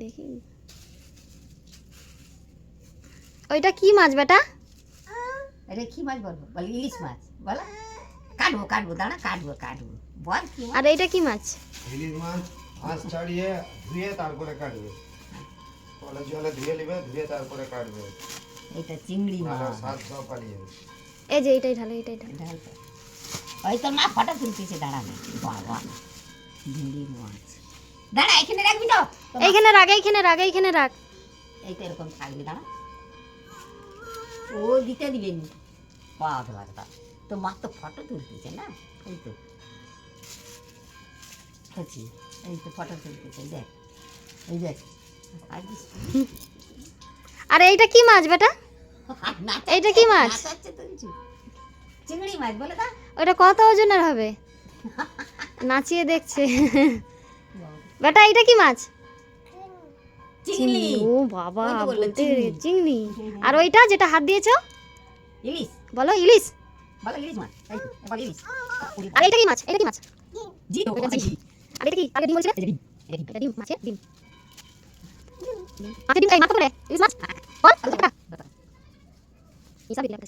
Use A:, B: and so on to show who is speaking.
A: দেখি ওইটা কি মাছ বেটা?
B: এটা কি মাছ বলবো? বল ইলিশ মাছ বলো। কাটবো কাটবো দাঁড়া, কাটবো কাটবো বল কি মাছ?
A: আর এইটা কি মাছ?
C: ইলিশ মাছ আঁশ ছাড়িয়ে ধুয়ে তারপরে কাটবে। কলের জলে ধুয়ে নেবে, ধুয়ে তারপরে কাটবে।
B: এটা চিংড়ি
C: ভালো
B: মাছ।
C: স্বাদ সব পালিয়ে যাবে।
A: এই যে এইটাই ঢালো, এইটাই ঢালো।
B: ঢাল তো। ওই তোর মা ফটো তুলতেছে, দাঁড়া না। বাবা চিংড়ি মাছ। দাঁড়া এখানে রাখবি তো?
A: এইখানে রাখ, এইখানে রাখ, এইখানে রাখ।
B: এইটা এরকম থাকবে, দাঁড়া। ও দিতে দিবেন পাগলা। তো মা তো ফটো তুলতেছে না, এই তো আছি, এই তো ফটো তুলতেছে, দেখ এই দেখ।
A: আর এইটা কি মাছ বেটা? এইটা কি মাছ?
B: চিংড়ি মাছ বলে দা।
A: ওটা কত ওজনের হবে? নাচিয়ে দেখছে। বেটা এইটা কি মাছ?
B: চিংড়ি।
A: ও বাবা,
B: ওই তো বললো
A: বলতে
B: চিংড়ি।
A: চিংড়ি। আর ওইটা যেটা হাত দিয়েছো?
B: ইলিশ
A: বলো ইলিশ।
B: বলো ইলিশ মাছ, এই তো বল ইলিশ।
A: আর এইটা কি মাছ? এটা কি মাছ?
B: জি তো
A: ওইটা জি।
B: জি।
A: আর এটা কি? আগে ডিম বলছিলে?
B: এটা ডিম, এটা ডিম।
A: এটা ডিম, মাছের ডিম। মাছের ডিম, এই মাছ করে ইলিশ মাছ বল। আচ্ছা, ইসা দিলাম।